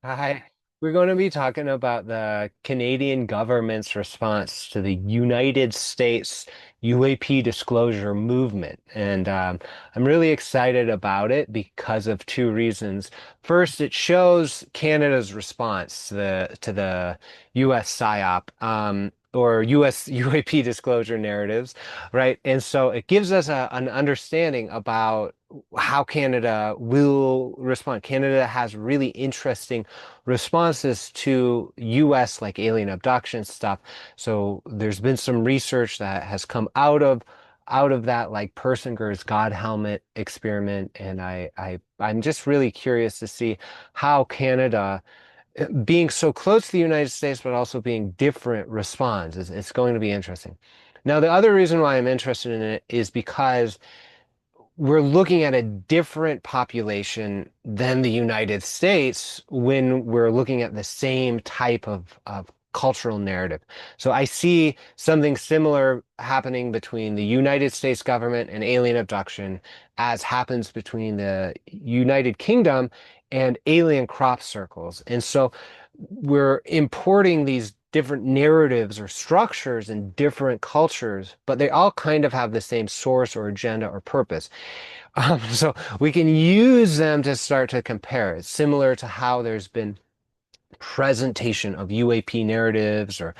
Hi. We're going to be talking about the Canadian government's response to the United States UAP disclosure movement. And I'm really excited about it because of two reasons. First, it shows Canada's response to the US PSYOP, or US UAP disclosure narratives, right? And so it gives us an understanding about how Canada will respond. Canada has really interesting responses to US like alien abduction stuff. So there's been some research that has come out of that like Persinger's God helmet experiment, and I'm just really curious to see how Canada, being so close to the United States but also being different, responds. It's going to be interesting. Now, the other reason why I'm interested in it is because we're looking at a different population than the United States when we're looking at the same type of cultural narrative. So I see something similar happening between the United States government and alien abduction as happens between the United Kingdom and alien crop circles. And so we're importing these different narratives or structures in different cultures, but they all kind of have the same source or agenda or purpose. So we can use them to start to compare. It's similar to how there's been presentation of UAP narratives or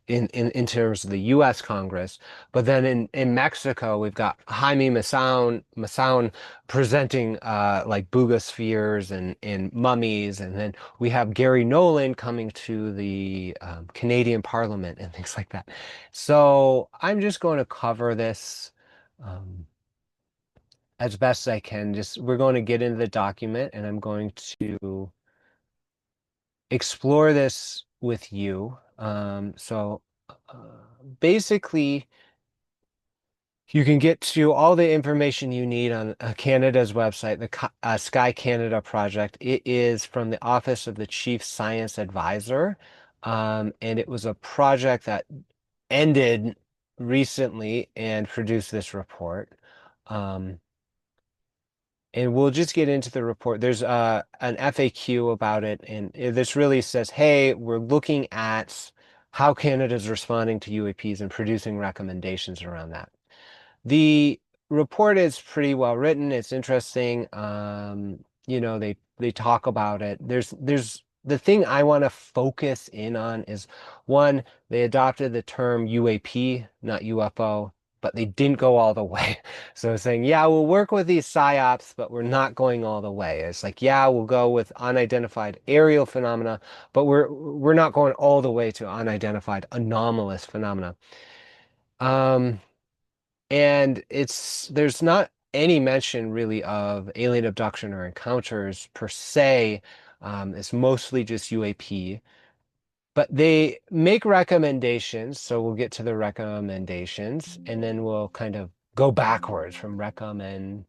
in terms of the US Congress. But then in Mexico, we've got Jaime Maussan presenting like boogospheres and mummies. And then we have Gary Nolan coming to the Canadian Parliament and things like that. So I'm just going to cover this. Um, as best I can. Just we're going to get into the document and I'm going to explore this with you. Uh, Basically, you can get to all the information you need on Canada's website, the Sky Canada project. It is from the Office of the Chief Science Advisor, and it was a project that ended recently and produced this report. Um, And we'll just get into the report. There's an FAQ about it, and this really says, hey, we're looking at how Canada's responding to UAPs and producing recommendations around that. The report is pretty well written. It's interesting. They talk about it. There's the thing I want to focus in on is one, they adopted the term UAP, not UFO, but they didn't go all the way. So saying, yeah, we'll work with these psyops, but we're not going all the way. It's like, yeah, we'll go with unidentified aerial phenomena, but we're not going all the way to unidentified anomalous phenomena. Um, and there's not any mention really of alien abduction or encounters per se. It's mostly just UAP, but they make recommendations. So we'll get to the recommendations and then we'll kind of go backwards from recommendations.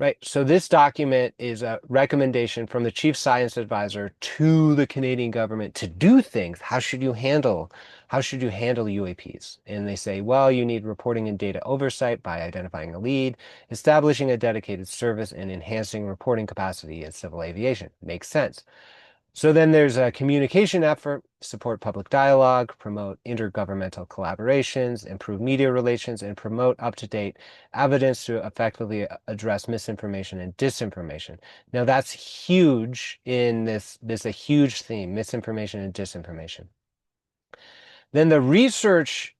Right. So this document is a recommendation from the chief science advisor to the Canadian government to do things. How should you handle UAPs? And they say, well, you need reporting and data oversight by identifying a lead, establishing a dedicated service, and enhancing reporting capacity in civil aviation. Makes sense. So then there's a communication effort, support public dialogue, promote intergovernmental collaborations, improve media relations, and promote up-to-date evidence to effectively address misinformation and disinformation. Now that's huge in this a huge theme, misinformation and disinformation. Then the research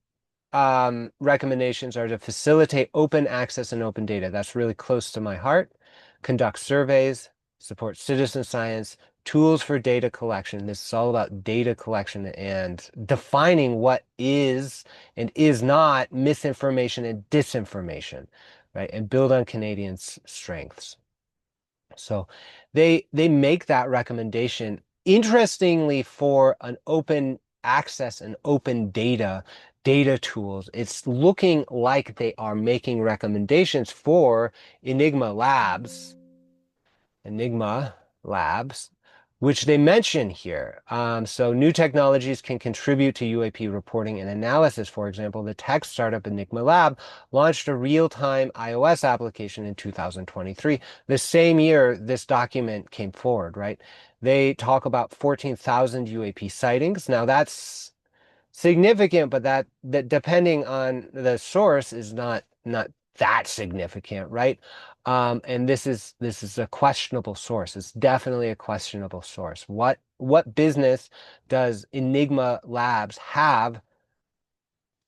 recommendations are to facilitate open access and open data. That's really close to my heart. Conduct surveys, support citizen science, tools for data collection. This is all about data collection and defining what is and is not misinformation and disinformation, right? And build on Canadians' strengths. So they make that recommendation. Interestingly, for an open access and open data tools, it's looking like they are making recommendations for Enigma Labs, Enigma Labs. which they mention here. So new technologies can contribute to UAP reporting and analysis. For example, the tech startup Enigma Lab launched a real-time iOS application in 2023. The same year this document came forward, right? They talk about 14,000 UAP sightings. Now that's significant, but that depending on the source is not that significant, right? And this is a questionable source. It's definitely a questionable source. What business does Enigma Labs have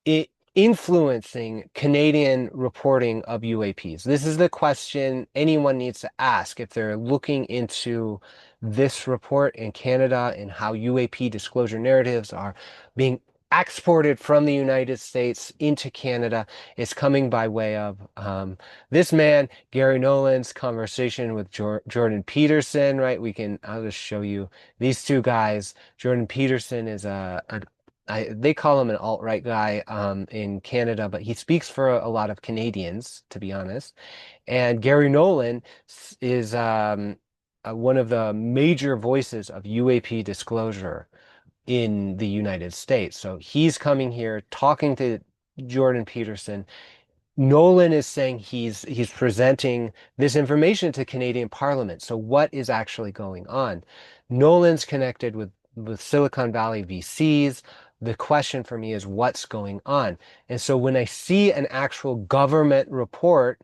it influencing Canadian reporting of UAPs? This is the question anyone needs to ask if they're looking into this report in Canada and how UAP disclosure narratives are being exported from the United States into Canada. It's coming by way of this man, Gary Nolan's conversation with Jordan Peterson, right? I'll just show you these two guys. Jordan Peterson is they call him an alt-right guy in Canada, but he speaks for a lot of Canadians, to be honest. And Gary Nolan is one of the major voices of UAP disclosure in the United States. So he's coming here talking to Jordan Peterson. Nolan is saying he's presenting this information to Canadian Parliament. So what is actually going on? Nolan's connected with Silicon Valley VCs. The question for me is what's going on? And so when I see an actual government report,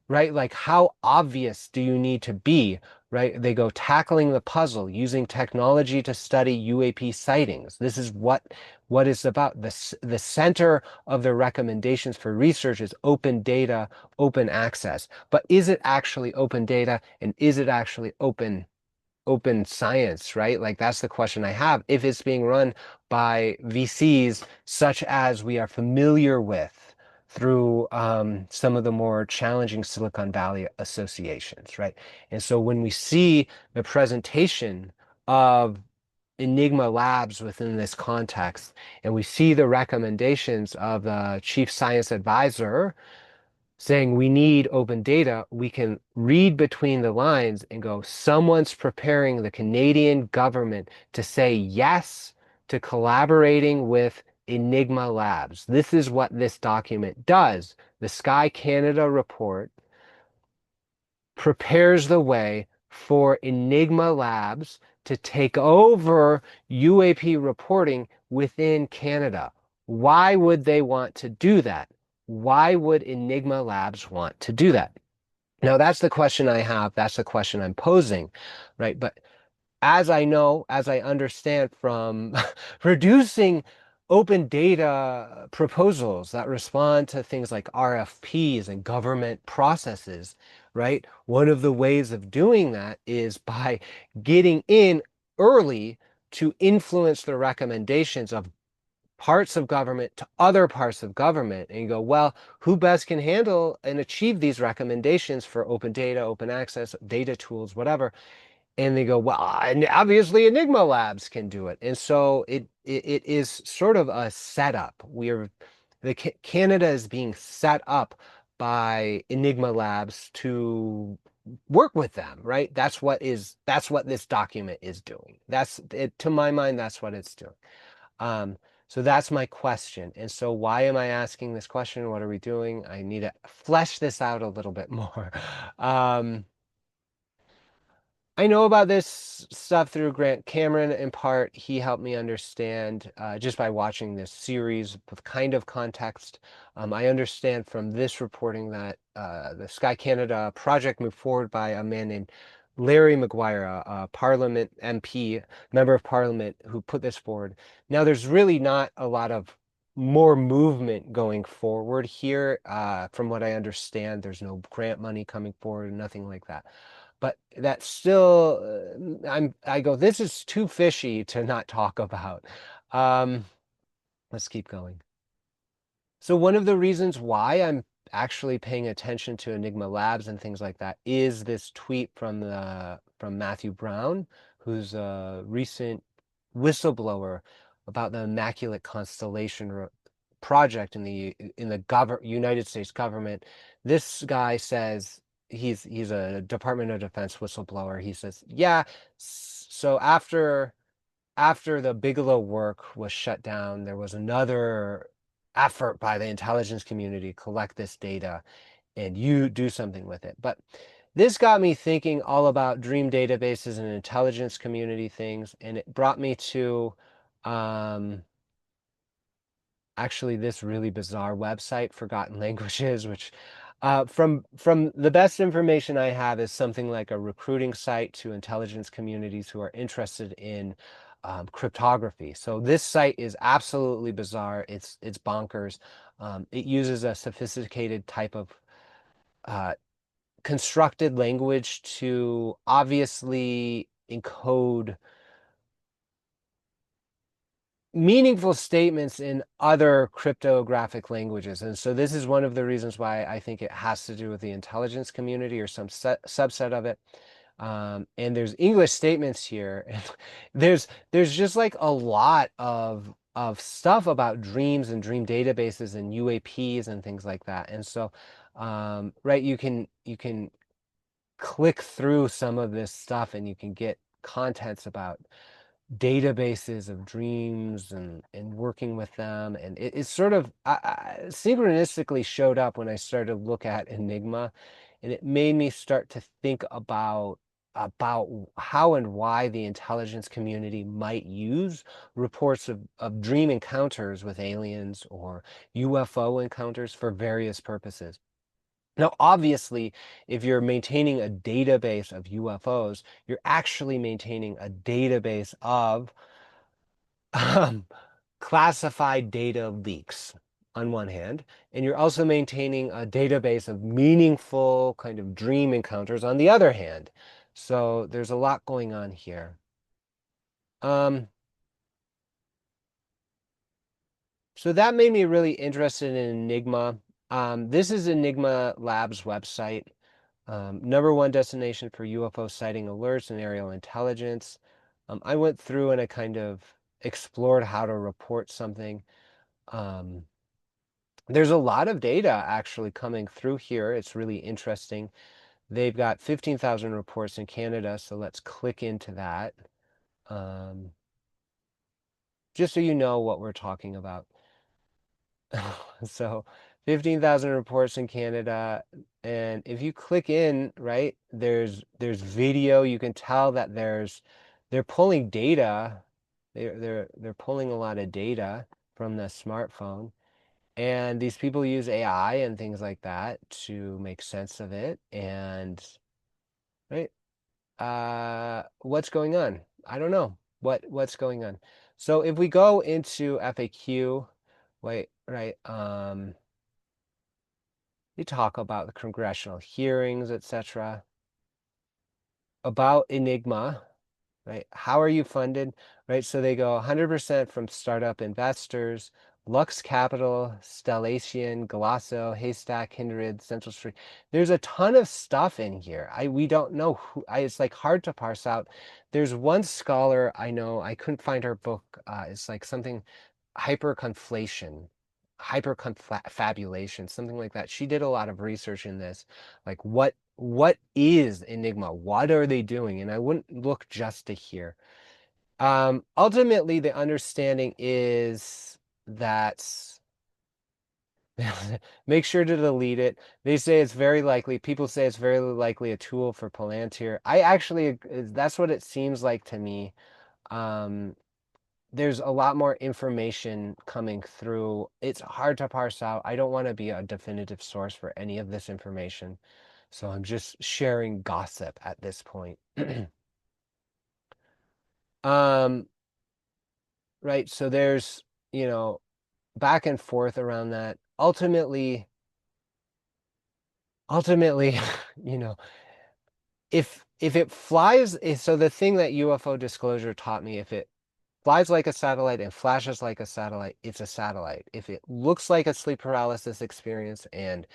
right, like how obvious do you need to be, right? They go tackling the puzzle using technology to study UAP sightings. This is what it's about. The center of their recommendations for research is open data, open access. But is it actually open data and is it actually open science, right? Like that's the question I have. If it's being run by VCs such as we are familiar with through some of the more challenging Silicon Valley associations, right? And so when we see the presentation of Enigma Labs within this context, and we see the recommendations of the chief science advisor saying we need open data, we can read between the lines and go, someone's preparing the Canadian government to say yes to collaborating with Enigma Labs. This is what this document does. The Skey Canada report prepares the way for Enigma Labs to take over UAP reporting within Canada. Why would they want to do that? Why would Enigma Labs want to do that? Now, that's the question I have. That's the question I'm posing, right? But as I know, as I understand from producing open data proposals that respond to things like RFPs and government processes, right? One of the ways of doing that is by getting in early to influence the recommendations of parts of government to other parts of government and you go, well, who best can handle and achieve these recommendations for open data, open access, data tools, whatever? And they go, well, and obviously Enigma Labs can do it. And so it is sort of a setup. Canada is being set up by Enigma Labs to work with them, right? That's what this document is doing. That's it, to my mind, that's what it's doing. So that's my question. And so why am I asking this question? What are we doing? I need to flesh this out a little bit more. I know about this stuff through Grant Cameron in part. He helped me understand just by watching this series with kind of context. I understand from this reporting that the Skey Canada project moved forward by a man named Larry MacGuire, a Parliament MP, member of Parliament, who put this forward. Now, there's really not a lot of more movement going forward here. From what I understand, there's no grant money coming forward, nothing like that. But that's still, I go, this is too fishy to not talk about. Um, let's keep going. So one of the reasons why I'm actually paying attention to Enigma Labs and things like that is this tweet from Matthew Brown, who's a recent whistleblower about the Immaculate Constellation project in the United States government. This guy says he's a Department of Defense whistleblower. He says, yeah, so after the Bigelow work was shut down, there was another effort by the intelligence community to collect this data and you do something with it. But this got me thinking all about dream databases and intelligence community things, and it brought me to um, actually this really bizarre website, Forgotten Languages, which from the best information I have is something like a recruiting site to intelligence communities who are interested in cryptography. So this site is absolutely bizarre. It's bonkers. It uses a sophisticated type of uh, constructed language to obviously encode meaningful statements in other cryptographic languages. And so this is one of the reasons why I think it has to do with the intelligence community or some subset of it. And there's English statements here. And there's just like a lot of stuff about dreams and dream databases and UAPs and things like that. And so right, you can click through some of this stuff and you can get contents about databases of dreams and working with them, and it's sort of I synchronistically showed up when I started to look at Enigma, and it made me start to think about how and why the intelligence community might use reports of dream encounters with aliens or UFO encounters for various purposes. Now, obviously, if you're maintaining a database of UFOs, you're actually maintaining a database of um, classified data leaks on one hand, and you're also maintaining a database of meaningful kind of dream encounters on the other hand. So there's a lot going on here. Um, so that made me really interested in Enigma. This is Enigma Labs website. Number one destination for UFO sighting alerts and aerial intelligence. I went through and I kind of explored how to report something. Um, there's a lot of data actually coming through here. It's really interesting. They've got 15,000 reports in Canada, so let's click into that. Um, just so you know what we're talking about. So 15,000 reports in Canada. And if you click in, right, there's video. You can tell that they're pulling data. They're pulling a lot of data from the smartphone. And these people use AI and things like that to make sense of it. And right, what's going on? I don't know what's going on. So if we go into FAQ, wait, right, they talk about the congressional hearings, etc. About Enigma, right? How are you funded, right? So they go 100% from startup investors, Lux Capital, Stellation, Galasso, Haystack, Kindred, Central Street. There's a ton of stuff in here. We don't know who. It's like hard to parse out. There's one scholar I know. I couldn't find her book. It's like something hyperconflation, hyperconfabulation, something like that. She did a lot of research in this, like what is Enigma? What are they doing? And I wouldn't look just to here. Ultimately, the understanding is that make sure to delete it. They say it's very likely, people say it's very likely a tool for Palantir. I actually, that's what it seems like to me. Um, there's a lot more information coming through. It's hard to parse out. I don't want to be a definitive source for any of this information. So I'm just sharing gossip at this point. Um, right. So there's, you know, back and forth around that. Ultimately, you know, if it flies, so the thing that UFO disclosure taught me, if it flies like a satellite and flashes like a satellite, it's a satellite. If it looks like a sleep paralysis experience and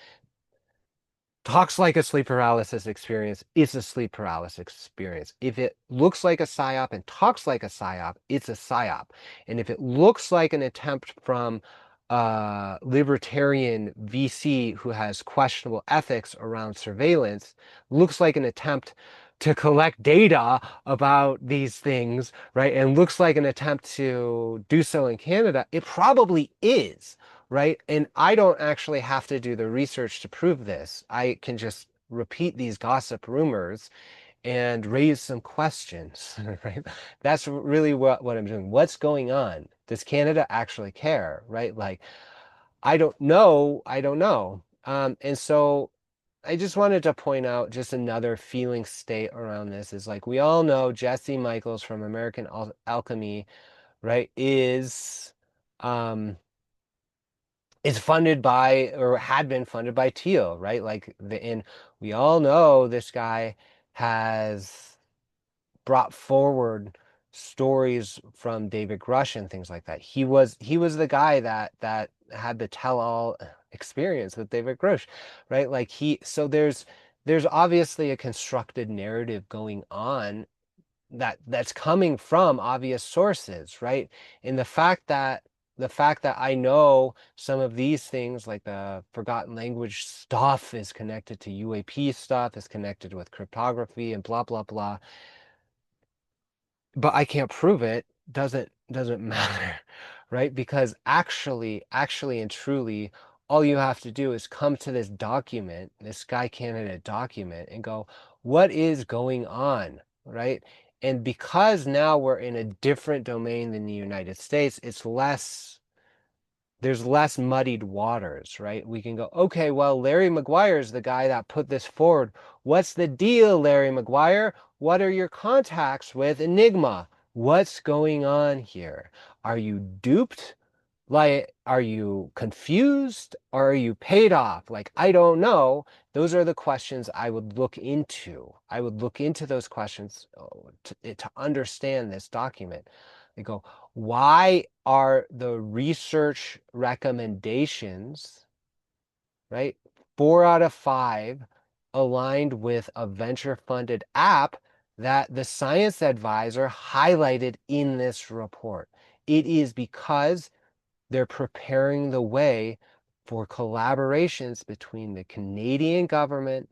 talks like a sleep paralysis experience, it's a sleep paralysis experience. If it looks like a psyop and talks like a psyop, it's a psyop. And if it looks like an attempt from libertarian VC who has questionable ethics around surveillance looks like an attempt to collect data about these things, right? And looks like an attempt to do so in Canada. It probably is, right? And I don't actually have to do the research to prove this. I can just repeat these gossip rumors and raise some questions, right? That's really what I'm doing. What's going on? Does Canada actually care, right? Like, I don't know. I don't know. And so I just wanted to point out just another feeling state around this is like we all know Jesse Michaels from American Alchemy, right, um is funded by or had been funded by Thiel, right? Like and we all know this guy has brought forward stories from David Grush and things like that. He was the guy that had the tell-all experience with David Grush, right? Like so there's obviously a constructed narrative going on that's coming from obvious sources, right? And the fact that I know some of these things, like the forgotten language stuff, is connected to UAP stuff, is connected with cryptography and blah blah blah, but I can't prove it, doesn't matter, right? Because actually and truly, all you have to do is come to this document, this Sky Canada document, and go, what is going on, right? And because now we're in a different domain than the United States, there's less muddied waters, right? We can go, okay, well, Larry MacGuire is the guy that put this forward. What's the deal, Larry MacGuire? What are your contacts with Enigma? What's going on here? Are you duped? Like, are you confused or are you paid off? Like, I don't know. Those are the questions I would look into. I would look into those questions to understand this document. They go, why are the research recommendations, right? 4 out of 5 aligned with a venture funded app that the science advisor highlighted in this report. It is because they're preparing the way for collaborations between the Canadian government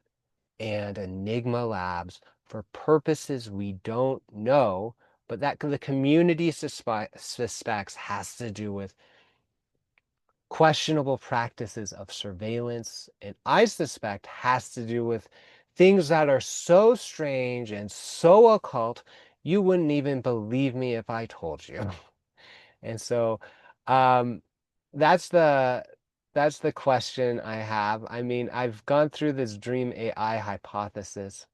and Enigma Labs for purposes we don't know, but that the community suspects has to do with questionable practices of surveillance, and I suspect has to do with things that are so strange and so occult, you wouldn't even believe me if I told you. And so um, that's the that's the question I have. I mean, I've gone through this dream AI hypothesis.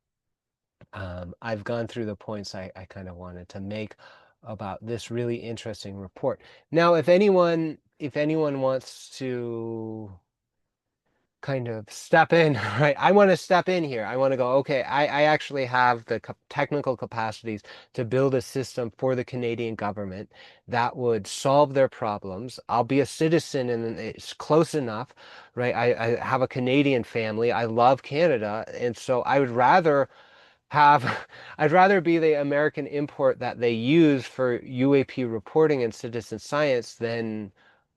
I've gone through the points I kind of wanted to make about this really interesting report. Now, if anyone wants to kind of step in, right? I want to step in here. I want to go, okay, I actually have the technical capacities to build a system for the Canadian government that would solve their problems. I'll be a citizen and it's close enough, right? I have a Canadian family. I love Canada. And so I would rather have I'd rather be the American import that they use for UAP reporting and citizen science than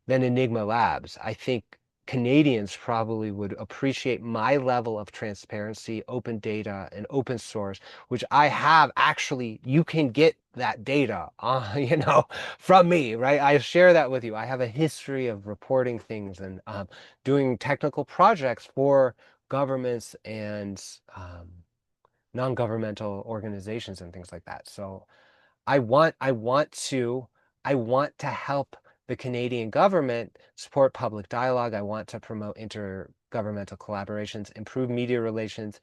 Enigma Labs. I think Canadians probably would appreciate my level of transparency, open data, and open source, which I have actually. You can get that data, from me, right? I share that with you. I have a history of reporting things and doing technical projects for governments and non-governmental organizations and things like that. So I want to help the Canadian government support public dialogue. I want to promote intergovernmental collaborations, improve media relations,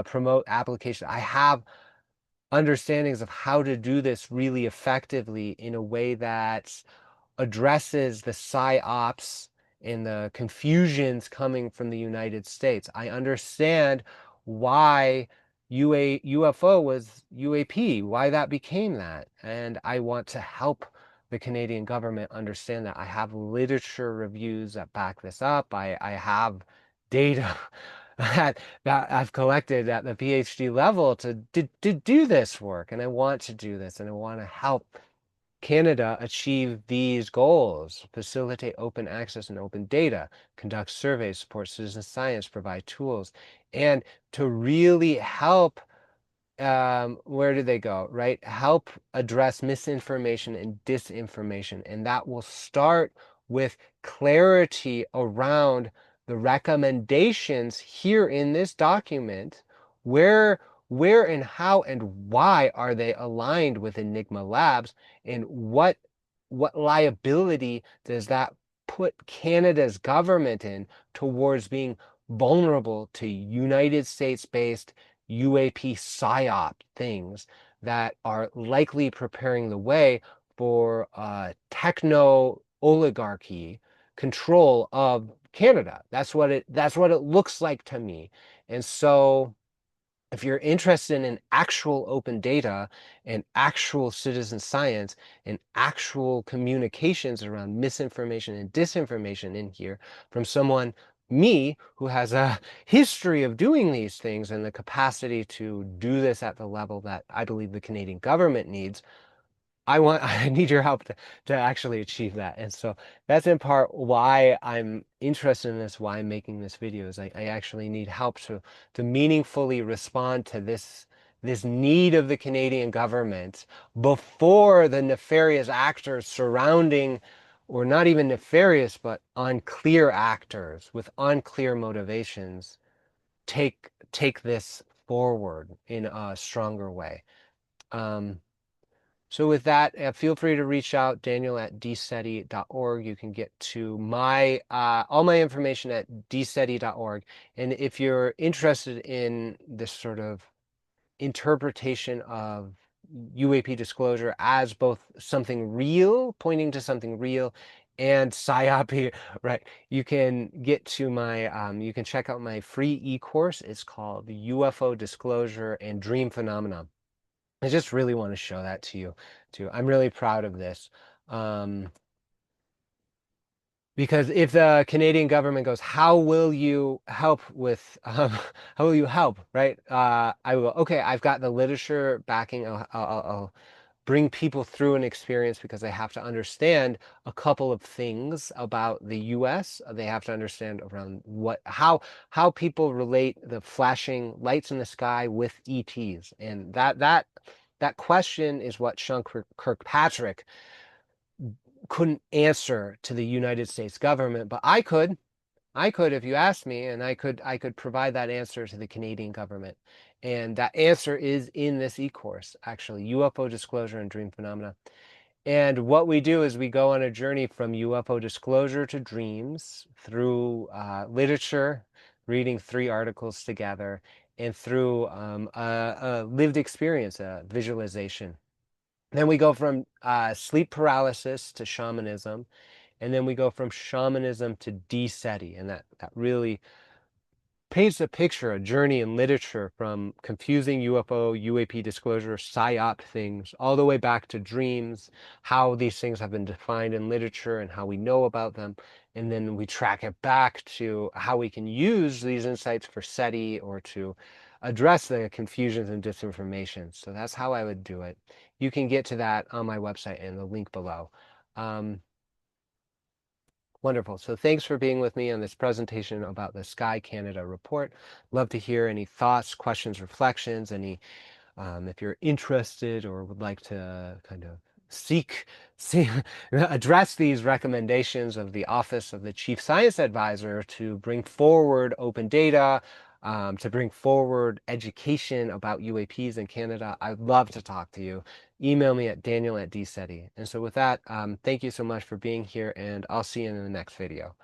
promote application. I have understandings of how to do this really effectively in a way that addresses the psyops and the confusions coming from the United States. I understand why UFO was UAP, why that became that. And I want to help the Canadian government understand that. I have literature reviews that back this up. I have data that I've collected at the PhD level to do this work. And I want to do this and I want to help Canada achieve these goals? Facilitate open access and open data, conduct surveys, support citizen science, provide tools, and to really help where do they go, right? Help address misinformation and disinformation. And that will start with clarity around the recommendations here in this document. Where, where and how and why are they aligned with Enigma Labs? And what liability does that put Canada's government in towards being vulnerable to United States-based UAP psyop things that are likely preparing the way for techno oligarchy control of Canada. That's what it looks like to me. And so if you're interested in actual open data and actual citizen science and actual communications around misinformation and disinformation in here from someone, me, who has a history of doing these things and the capacity to do this at the level that I believe the Canadian government needs, I need your help to actually achieve that. And so that's in part why I'm interested in this, why I'm making this video is I actually need help to meaningfully respond to this need of the Canadian government before the nefarious actors surrounding, or not even nefarious, but unclear actors with unclear motivations take this forward in a stronger way. So with that, feel free to reach out, Daniel at D-SETI.org. You can get to my all my information at D-SETI.org. And if you're interested in this sort of interpretation of UAP disclosure as both something real, pointing to something real, and psyop, right? You can get to my, you can check out my free e-course. It's called UFO Disclosure and Dream Phenomena. I just really want to show that to you too. I'm really proud of this. Um, because if the Canadian government goes, how will you help with, how will you help, right? I will, okay, I've got the literature backing. I'll bring people through an experience because they have to understand a couple of things about the US. They have to understand around how people relate the flashing lights in the sky with ETs. And that question is what Sean Kirkpatrick couldn't answer to the United States government, but I could. I could if you asked me, and I could provide that answer to the Canadian government. And that answer is in this e-course, actually, UFO disclosure and dream phenomena. And what we do is we go on a journey from UFO disclosure to dreams through literature, reading 3 articles together, and through a lived experience, a visualization. Then we go from sleep paralysis to shamanism, and then we go from shamanism to D-SETI, and that really paints a picture, a journey in literature from confusing UFO, UAP disclosure, psyop things, all the way back to dreams, how these things have been defined in literature and how we know about them. And then we track it back to how we can use these insights for SETI or to address the confusions and disinformation. So that's how I would do it. You can get to that on my website in the link below. Wonderful. So thanks for being with me on this presentation about the Skey Canada report. Love to hear any thoughts, questions, reflections, any if you're interested or would like to kind of see, address these recommendations of the Office of the Chief Science Advisor to bring forward open data, to bring forward education about UAPs in Canada, I'd love to talk to you. Email me at daniel@dseti. And so with that, thank you so much for being here, and I'll see you in the next video.